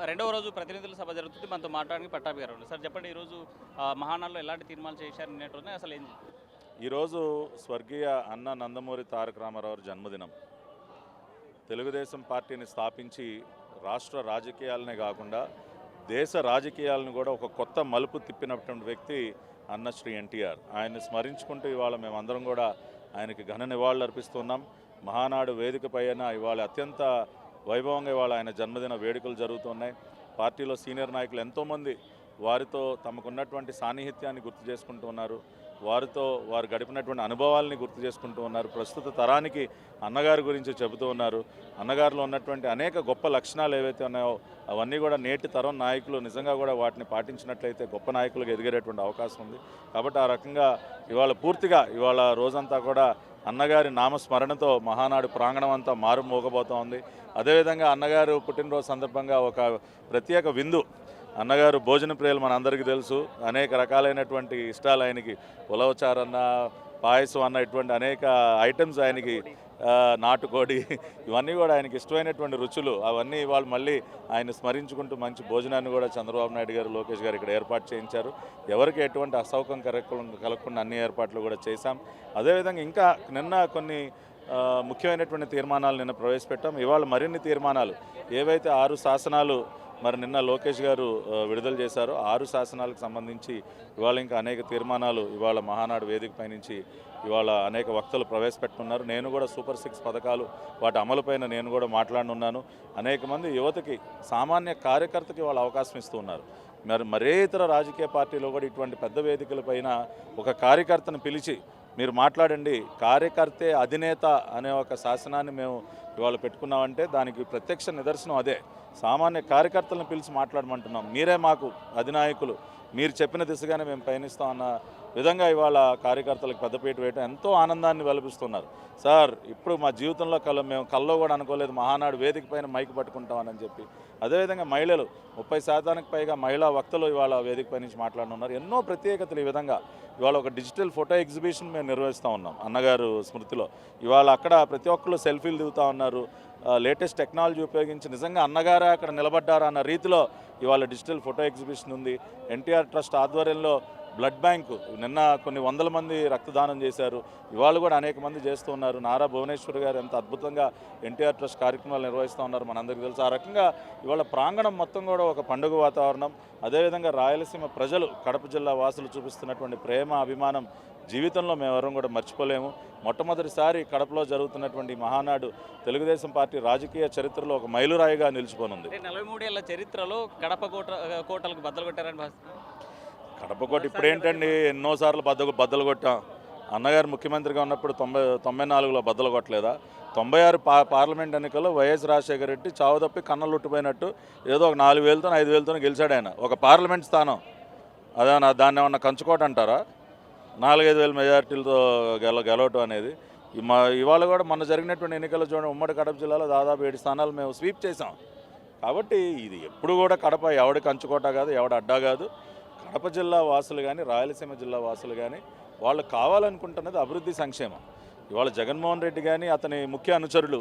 రెండవ రోజు ప్రతినిధుల సభ జరుగుతుంది. మనతో మాట్లాడడానికి పట్టాభి గారు ఉన్నారు. సార్ చెప్పండి, ఈరోజు మహానాడులో ఎలాంటి తీర్మానాలు చేశారు నిన్నటి అసలు ఏం? ఈరోజు స్వర్గీయ అన్న నందమూరి తారక రామారావు జన్మదినం. తెలుగుదేశం పార్టీని స్థాపించి రాష్ట్ర రాజకీయాలనే కాకుండా దేశ రాజకీయాలను కూడా ఒక కొత్త మలుపు తిప్పినటువంటి వ్యక్తి అన్న శ్రీ ఎన్టీఆర్. ఆయన్ని స్మరించుకుంటూ ఇవాళ మేమందరం కూడా ఆయనకి ఘన నివాళులు అర్పిస్తున్నాం. మహానాడు వేదిక పైన ఇవాళ అత్యంత వైభవంగా ఇవాళ ఆయన జన్మదిన వేడుకలు జరుగుతున్నాయి. పార్టీలో సీనియర్ నాయకులు ఎంతోమంది వారితో తమకున్నటువంటి సాన్నిహిత్యాన్ని గుర్తు చేసుకుంటూ ఉన్నారు. వారితో వారు గడిపినటువంటి అనుభవాల్ని గుర్తు చేసుకుంటూ ఉన్నారు. ప్రస్తుత తరానికి అన్నగారి గురించి చెబుతూ ఉన్నారు. అన్నగారిలో ఉన్నటువంటి అనేక గొప్ప లక్షణాలు ఏవైతే ఉన్నాయో అవన్నీ కూడా నేటి తరం నాయకులు నిజంగా కూడా వాటిని పాటించినట్లయితే గొప్ప నాయకులుగా ఎదిగేటటువంటి అవకాశం ఉంది. కాబట్టి ఆ రకంగా ఇవాళ పూర్తిగా ఇవాళ రోజంతా కూడా అన్నగారి నామస్మరణతో మహానాడు ప్రాంగణం అంతా మారుమోగబోతూ ఉంది. అదేవిధంగా అన్నగారు పుట్టినరోజు సందర్భంగా ఒక ప్రత్యేక విందు. అన్నగారు భోజన ప్రియులు మన అందరికీ తెలుసు. అనేక రకాలైనటువంటి ఇష్టాలు ఆయనకి, ఉలవచారన్న, పాయసం అన్న, ఇటువంటి అనేక ఐటమ్స్ ఆయనకి, నాటుకోడి, ఇవన్నీ కూడా ఆయనకి ఇష్టమైనటువంటి రుచులు. అవన్నీ వాళ్ళు మళ్ళీ ఆయన స్మరించుకుంటూ మంచి భోజనాన్ని కూడా చంద్రబాబు నాయుడు గారు, లోకేష్ గారు ఇక్కడ ఏర్పాటు చేయించారు. ఎవరికి ఎటువంటి అసౌకర్యం కలగకుండా అన్ని ఏర్పాట్లు కూడా చేశాం. అదేవిధంగా ఇంకా నిన్న కొన్ని ముఖ్యమైనటువంటి తీర్మానాలు నిన్న ప్రవేశపెట్టాం. ఇవాళ మరిన్ని తీర్మానాలు ఏవైతే 6 శాసనాలు మరి నిన్న లోకేష్ గారు విడుదల చేశారు. 6 శాసనాలకు సంబంధించి ఇవాళ ఇంకా అనేక తీర్మానాలు ఇవాళ మహానాడు వేదికపై నుంచి ఇవాళ అనేక వక్తలు ప్రవేశపెట్టుకున్నారు. నేను కూడా సూపర్ 6 పథకాలు వాటి అమలుపైన నేను కూడా మాట్లాడనున్నాను. అనేక మంది యువతకి, సామాన్య కార్యకర్తకి వాళ్ళు అవకాశం ఇస్తూ ఉన్నారు. మరే ఇతర రాజకీయ పార్టీలో కూడా ఇటువంటి పెద్ద వేదికలపైన ఒక కార్యకర్తను పిలిచి మీరు మాట్లాడండి, కార్యకర్తే అధినేత అనే ఒక శాసనాన్ని మేము ఇవాళ పెట్టుకున్నామంటే దానికి ప్రత్యక్ష నిదర్శనం అదే. సామాన్య కార్యకర్తలను పిలిచి మాట్లాడమంటున్నాం. మీరే మాకు అధినాయకులు, మీరు చెప్పిన దిశగానే మేము పయనిస్తాం అన్న విధంగా ఇవాళ కార్యకర్తలకు పెద్దపీట వేయడం ఎంతో ఆనందాన్ని వెలిపిస్తున్నారు. సార్, ఇప్పుడు మా జీవితంలో మేము కల్లో కూడా అనుకోలేదు మహానాడు వేదిక పైన మైక్ పట్టుకుంటామని చెప్పి. అదేవిధంగా మహిళలు 30% పైగా మహిళా వక్తలు ఇవాళ వేదిక పై నుంచి మాట్లాడుతున్నారు. ఎన్నో ప్రత్యేకతలు. ఈ విధంగా ఇవాళ ఒక డిజిటల్ ఫోటో ఎగ్జిబిషన్ మేము నిర్వహిస్తూ ఉన్నాం అన్నగారు స్మృతిలో. ఇవాళ అక్కడ ప్రతి ఒక్కరు సెల్ఫీలు దిగుతూ ఉన్నారు. లేటెస్ట్ టెక్నాలజీ ఉపయోగించి నిజంగా అన్నగారా అక్కడ నిలబడ్డారా అన్న రీతిలో ఇవాళ డిజిటల్ ఫోటో ఎగ్జిబిషన్ ఉంది. ఎన్టీఆర్ ట్రస్ట్ ఆధ్వర్యంలో బ్లడ్ బ్యాంకు నిన్న కొన్ని 100 మంది రక్తదానం చేశారు. ఇవాళ కూడా అనేక మంది చేస్తూ ఉన్నారు. నారా భువనేశ్వర్ గారు ఎంత అద్భుతంగా ఎన్టీఆర్ ట్రస్ట్ కార్యక్రమాలు నిర్వహిస్తూ ఉన్నారు మనందరికీ తెలుసు. ఆ రకంగా ఇవాళ ప్రాంగణం మొత్తం కూడా ఒక పండుగ వాతావరణం. అదేవిధంగా రాయలసీమ ప్రజలు, కడప జిల్లా వాసులు చూపిస్తున్నటువంటి ప్రేమ, అభిమానం జీవితంలో మేమెవరం కూడా మర్చిపోలేము. మొట్టమొదటిసారి కడపలో జరుగుతున్నటువంటి మహానాడు తెలుగుదేశం పార్టీ రాజకీయ చరిత్రలో ఒక మైలురాయిగా నిలిచిపోనుంది. 43 ఏళ్ల చరిత్రలో కడప కోటలకు బద్దలు కొట్టారని భావిస్తున్నారు. కడప కోట ఇప్పుడేంటండి, ఎన్నోసార్లు బద్దలు కొట్టాం. అన్నగారు ముఖ్యమంత్రిగా ఉన్నప్పుడు 94లో బద్దలు కొట్టలేదా? 96 పార్లమెంట్ ఎన్నికల్లో వైఎస్ రాజశేఖర రెడ్డి చావుదప్పి కన్నలుట్టిపోయినట్టు ఏదో ఒక 4,000తో 5,000తో గెలిచాడు ఆయన, ఒక పార్లమెంట్ స్థానం. అదేనా దాన్ని ఏమన్నా కంచుకోట అంటారా? 4-5 వేల మెజారిటీలతో గెలవటం అనేది. ఇవాళ కూడా మొన్న జరిగినటువంటి ఎన్నికల్లో చూడండి, ఉమ్మడి కడప జిల్లాలో దాదాపు 7 స్థానాలు మేము స్వీప్ చేసాం. కాబట్టి ఇది ఎప్పుడు కూడా కడప ఎవడి కంచుకోట కాదు, ఎవడ అడ్డా కాదు. కడప జిల్లా వాసులు కానీ, రాయలసీమ జిల్లా వాసులు కానీ వాళ్ళు కావాలనుకుంటున్నది అభివృద్ధి, సంక్షేమం. ఇవాళ జగన్మోహన్ రెడ్డి కానీ అతని ముఖ్య అనుచరులు,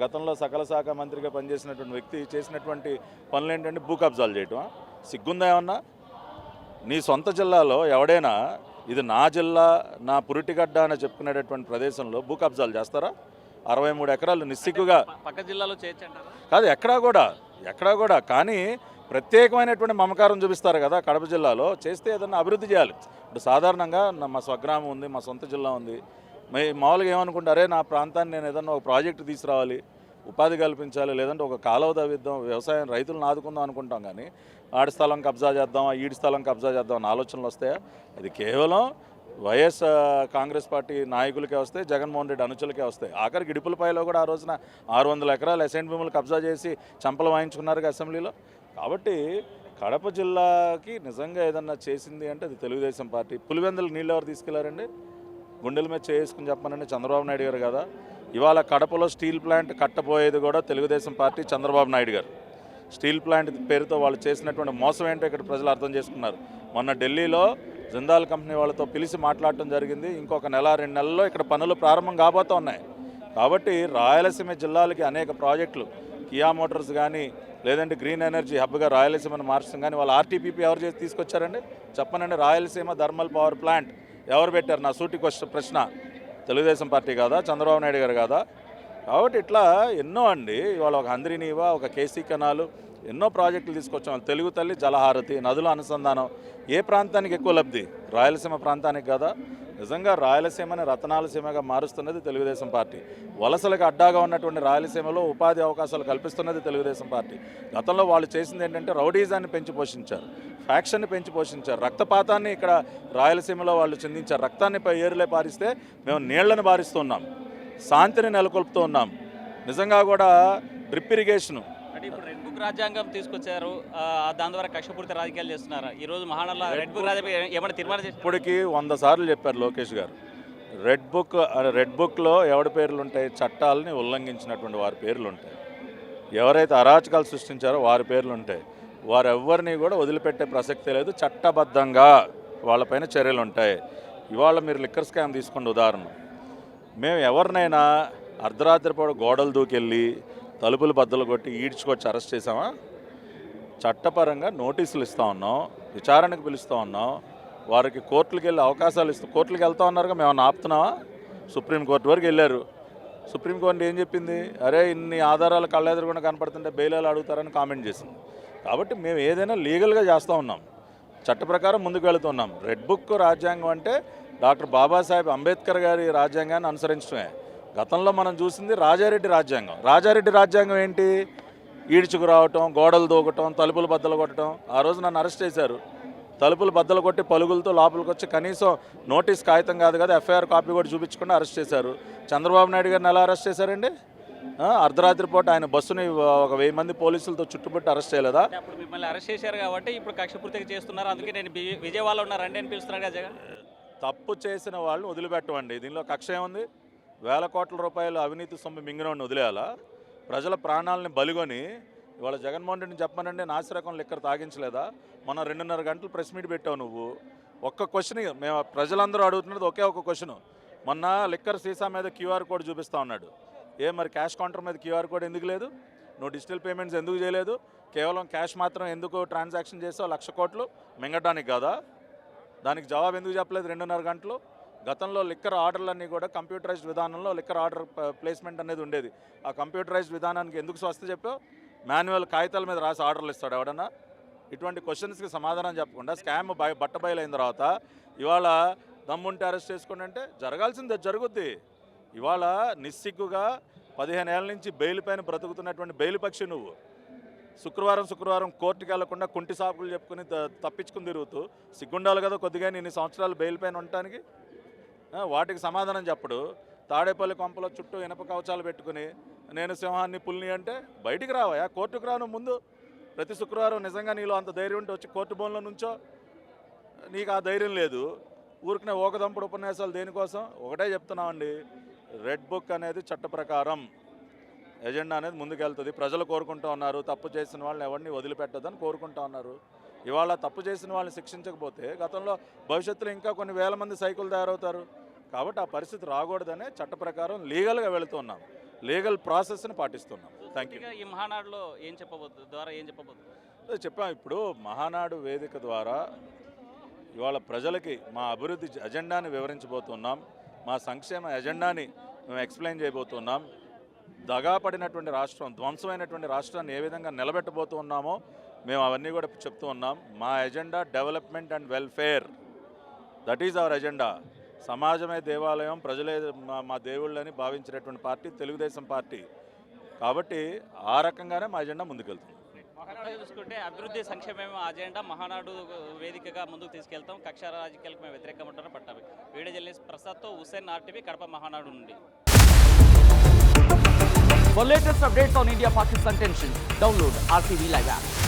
గతంలో సకల శాఖ మంత్రిగా పనిచేసినటువంటి వ్యక్తి చేసినటువంటి పనులు ఏంటంటే భూ కబ్జాలు చేయటం. సిగ్గుందా ఏమన్నా? నీ సొంత జిల్లాలో ఎవడైనా ఇది నా జిల్లా, నా పురిటిగడ్డ అని చెప్పుకునేటటువంటి ప్రదేశంలో భూ కబ్జాలు చేస్తారా? 63 ఎకరాలు నిస్సిగ్గుగా పక్క జిల్లాలో చేయొచ్చంటారా? కాదు, ఎక్కడా కూడా కానీ ప్రత్యేకమైనటువంటి మమకారం చూపిస్తారు కదా. కడప జిల్లాలో చేస్తే ఏదన్నా అభివృద్ధి చేయాలి. ఇప్పుడు సాధారణంగా మా స్వగ్రామం ఉంది, మా సొంత జిల్లా ఉంది. మామూలుగా ఏమనుకుంటారే, నా ప్రాంతాన్ని నేను ఏదన్నా ఒక ప్రాజెక్టు తీసుకురావాలి, ఉపాధి కల్పించాలి, లేదంటే ఒక కాలువ తవ్విద్దాం, వ్యవసాయం రైతులను ఆదుకుందాం అనుకుంటాం. కానీ ఆడి స్థలం కబ్జా చేద్దాం, ఈడి స్థలం కబ్జా చేద్దాం అన్న ఆలోచనలు వస్తాయా? అది కేవలం వైఎస్ కాంగ్రెస్ పార్టీ నాయకులకే వస్తాయి, జగన్మోహన్ రెడ్డి అనుచరులకే వస్తాయి. ఆఖరికి ఇడుపులపైలో కూడా ఆ రోజున 600 ఎకరాలు అసైన్ భూములు కబ్జా చేసి చంపలు వాయించుకున్నారు అసెంబ్లీలో. కాబట్టి కడప జిల్లాకి నిజంగా ఏదన్నా చేసింది అంటే అది తెలుగుదేశం పార్టీ. పులివెందులు నీళ్ళు ఎవరు తీసుకెళ్లారండి? గుండెల మీద చేసుకుని చెప్పమనండి, చంద్రబాబు నాయుడు గారు కదా. ఇవాళ కడపలో స్టీల్ ప్లాంట్ కట్టబోయేది కూడా తెలుగుదేశం పార్టీ, చంద్రబాబు నాయుడు గారు. స్టీల్ ప్లాంట్ పేరుతో వాళ్ళు చేసినటువంటి మోసం ఏంటో ఇక్కడ ప్రజలు అర్థం చేసుకున్నారు. మొన్న ఢిల్లీలో జిందాల్ కంపెనీ వాళ్ళతో పిలిచి మాట్లాడటం జరిగింది. ఇంకొక నెల 2 నెలల్లో ఇక్కడ పనులు ప్రారంభం కాబోతూ ఉన్నాయి. కాబట్టి రాయలసీమ జిల్లాలకి అనేక ప్రాజెక్టులు, కియా మోటార్స్ కానీ లేదంటే గ్రీన్ ఎనర్జీ హబ్గా రాయలసీమను మార్చడం కానీ, వాళ్ళు ఆర్టీపీపీ ఎవరు చేసి తీసుకొచ్చారండి చెప్పనండి. రాయలసీమ థర్మల్ పవర్ ప్లాంట్ ఎవరు పెట్టారు? నా సూటి ప్రశ్న. తెలుగుదేశం పార్టీ కాదా? చంద్రబాబు నాయుడు గారు కాదా? కాబట్టి ఇట్లా ఎన్నో అండి. ఇవాళ ఒక హంద్రినీవా, ఒక కేసీ కెనాలు, ఎన్నో ప్రాజెక్టులు తీసుకొచ్చాం. తెలుగు తల్లి జలహారతి, నదుల అనుసంధానం. ఏ ప్రాంతానికి ఎక్కువ లబ్ధి? రాయలసీమ ప్రాంతానికి కదా. నిజంగా రాయలసీమని రతనాల సీమగా మారుస్తున్నది తెలుగుదేశం పార్టీ. వలసలకు అడ్డాగా ఉన్నటువంటి రాయలసీమలో ఉపాధి అవకాశాలు కల్పిస్తున్నది తెలుగుదేశం పార్టీ. గతంలో వాళ్ళు చేసింది ఏంటంటే రౌడీజాన్ని పెంచి పోషించారు, ఫ్యాక్షన్ని పెంచి పోషించారు, రక్తపాతాన్ని ఇక్కడ రాయలసీమలో వాళ్ళు చిందించారు. రక్తాన్ని ఏరులే పారిస్తే మేము నీళ్లను పారిస్తున్నాం, శాంతిని నెలకొల్పుతూ ఉన్నాం. నిజంగా కూడా డ్రిప్ ఇరిగేషను అంటే ఇప్పుడు రెడ్ బుక్ రాజ్యాంగం తీసుకొచ్చారు, దాని ద్వారా కక్షపూరిత రాజకీయాలు చేస్తున్నారు. ఈరోజు మహానాడులో రెడ్ బుక్ రాజ్యాంగం ఏమైనా తీర్మానం చేసి ఇప్పటికి 100 సార్లు చెప్పారు లోకేష్ గారు. రెడ్ బుక్లో ఎవరి పేర్లు ఉంటాయి? చట్టాలని ఉల్లంఘించినటువంటి వారి పేర్లు ఉంటాయి. ఎవరైతే అరాచకాలు సృష్టించారో వారి పేర్లు ఉంటాయి. వారెవ్వరిని కూడా వదిలిపెట్టే ప్రసక్తే లేదు. చట్టబద్ధంగా వాళ్ళపైన చర్యలు ఉంటాయి. ఇవాళ మీరు లిక్కర్ స్కామ్ తీసుకోండి ఉదాహరణ. మేము ఎవరినైనా అర్ధరాత్రి పూట గోడలు దూకెళ్ళి తలుపులు బద్దలు కొట్టి ఈడ్చుకొచ్చి అరెస్ట్ చేసామా? చట్టపరంగా నోటీసులు ఇస్తూ ఉన్నాం, విచారణకు పిలుస్తూ ఉన్నాం, వారికి కోర్టులకు వెళ్ళే అవకాశాలు ఇస్తూ కోర్టులకు వెళ్తూ ఉన్నారుగా. మేము ఆపుతున్నావా? సుప్రీంకోర్టు వరకు వెళ్ళారు. సుప్రీంకోర్టు ఏం చెప్పింది? అరే ఇన్ని ఆధారాలు కళ్ళెదురుగుండా కనపడుతుంటే బెయిలాలు అడుగుతారని కామెంట్ చేసింది. కాబట్టి మేము ఏదైనా లీగల్గా చేస్తూ ఉన్నాం, చట్ట ప్రకారం ముందుకు వెళుతున్నాం. రెడ్ బుక్ రాజ్యాంగం అంటే డాక్టర్ బాబాసాహెబ్ అంబేద్కర్ గారి రాజ్యాంగాన్ని అనుసరించడమే. గతంలో మనం చూసింది రాజారెడ్డి రాజ్యాంగం. రాజారెడ్డి రాజ్యాంగం ఏంటి? ఈడ్చుకు రావటం, గోడలు దూకటం, తలుపులు బద్దలు కొట్టడం. ఆ రోజు నన్ను అరెస్ట్ చేశారు. తలుపులు బద్దలు కొట్టి పలుగులతో లోపలికి వచ్చి కనీసం నోటీస్ కాగితం కాదు కదా, ఎఫ్ఐఆర్ కాపీ కూడా చూపించకుండా అరెస్ట్ చేశారు. చంద్రబాబు నాయుడు గారిని ఎలా అరెస్ట్ చేశారండి? అర్ధరాత్రి పూట ఆయన బస్సుని ఒక 1000 మంది పోలీసులతో చుట్టుముట్టి అరెస్ట్ చేయలేదా? అప్పుడు మిమ్మల్ని అరెస్ట్ చేశారు కాబట్టి ఇప్పుడు కక్షపూర్తిగా చేస్తున్నారు. అందుకే నేను విజయవాడలో ఉన్నారండి అని పిలుస్తున్నాడు కదా జగన్. తప్పు చేసిన వాళ్ళని వదిలిపెట్టమండి. దీనిలో కక్ష ఏముంది? వేల కోట్ల రూపాయలు అవినీతి సొమ్ము మింగినోడిని వదిలేయాలా? ప్రజల ప్రాణాలని బలిగొని ఇవాళ జగన్మోహన్ రెడ్డిని చెప్పమనండి, నాసిరకం లిక్కర్ తాగించలేదా? మొన్న 2.5 గంటలు ప్రెస్ మీట్ పెట్టావు నువ్వు. ఒక్క క్వశ్చన్ మేము ప్రజలందరూ అడుగుతున్నది ఒకే ఒక క్వశ్చన్. మొన్న లిక్కర్ సీసా మీద క్యూఆర్ కోడ్ చూపిస్తూ ఉన్నాడు. మరి క్యాష్ కౌంటర్ మీద క్యూఆర్ కోడ్ ఎందుకు లేదు? నువ్వు డిజిటల్ పేమెంట్స్ ఎందుకు చేయలేదు? కేవలం క్యాష్ మాత్రం ఎందుకు ట్రాన్సాక్షన్ చేసావు? 1,00,000 కోట్లు మింగడానికి కాదా? దానికి జవాబు ఎందుకు చెప్పలేదు 2.5 గంటలు? గతంలో లిక్కర్ ఆర్డర్లన్నీ కూడా కంప్యూటరైజ్డ్ విధానంలో లిక్కర్ ఆర్డర్ ప్లేస్మెంట్ అనేది ఉండేది. ఆ కంప్యూటరైజ్డ్ విధానానికి ఎందుకు స్వస్తి చెప్పావు? మాన్యువల్ కాగితాల మీద రాసి ఆర్డర్లు ఇస్తాడు ఎవడన్నా? ఇటువంటి క్వశ్చన్స్కి సమాధానం చెప్పకుండా స్కామ్ బట్టబయలైన తర్వాత ఇవాళ దమ్ముంటే అరెస్ట్ చేసుకోండి అంటే జరగాల్సిందే జరుగుద్ది. ఇవాళ నిస్సిగ్గుగా 15 ఏళ్ళ నుంచి బెయిల్ పైన బ్రతుకుతున్నటువంటి బెయిల్ పక్షి నువ్వు. శుక్రవారం కోర్టుకి వెళ్లకుండా కుంటి సాకులు చెప్పుకుని తప్పించుకుని తిరుగుతూ సిగ్గుండాలి కదా కొద్దిగా ఇన్ని సంవత్సరాలు బెయిల్ పైన ఉండటానికి. వాటికి సమాధానం చెప్పడు. తాడేపల్లి కొంపలో చుట్టూ ఇనప కవచాలు పెట్టుకుని నేను సింహాన్ని పుల్ని అంటే బయటికి రావా? కోర్టుకు రాను ముందు. ప్రతి శుక్రవారం నిజంగా నీలో అంత ధైర్యం ఉంటే వచ్చి కోర్టు బోన్లో నుంచో. నీకు ఆ ధైర్యం లేదు. ఊరికనే ఓకదంపుడు ఉపన్యాసాలు దేనికోసం? ఒకటే చెప్తున్నామండి, రెడ్ బుక్ అనేది చట్ట ప్రకారం ఎజెండా అనేది ముందుకెళ్తుంది. ప్రజలు కోరుకుంటూ ఉన్నారు, తప్పు చేసిన వాళ్ళని ఎవరిని వదిలిపెట్టదని కోరుకుంటూ ఉన్నారు. ఇవాళ తప్పు చేసిన వాళ్ళని శిక్షించకపోతే గతంలో భవిష్యత్తులో ఇంకా కొన్ని వేల మంది సైకిల్ తయారవుతారు. కాబట్టి ఆ పరిస్థితి రాకూడదనే చట్ట ప్రకారం లీగల్గా వెళుతున్నాం, లీగల్ ప్రాసెస్ని పాటిస్తున్నాం. Thank you. ఈ మహానాడులో ఏం చెప్పబోతుంది? చెప్పాం. ఇప్పుడు మహానాడు వేదిక ద్వారా ఇవాళ ప్రజలకి మా అభివృద్ధి ఎజెండాని వివరించబోతున్నాం, మా సంక్షేమ ఎజెండాని మేము ఎక్స్ప్లెయిన్ చేయబోతున్నాం. దగాపడినటువంటి రాష్ట్రం, ధ్వంసమైనటువంటి రాష్ట్రాన్ని ఏ విధంగా నిలబెట్టబోతూ ఉన్నామో మేము అవన్నీ కూడా చెప్తూ ఉన్నాం. మా agenda development and welfare, that is our agenda. సమాజమే దేవాలయం, ప్రజలే మా దేవుళ్ళని భావించినటువంటి పార్టీ తెలుగుదేశం పార్టీ. కాబట్టి ఆ రకంగానే మా ఎజెండా ముందుకెళ్తుంది. చూసుకుంటే అభివృద్ధి సంక్షేమం అజెండా మహానాడు వేదికగా ముందుకు తీసుకెళ్తాం. కక్ష రాజకీయాలకు మేము వ్యతిరేకంగా ఉంటారని పట్టాలి. వీడియో జర్నలిస్ట్ ప్రసాద్తో హుస్సేన్, ఆర్టీవీ, కడప మహానాడు నుండి. For latest updates on India-Pakistan tensions, download RTV Live app.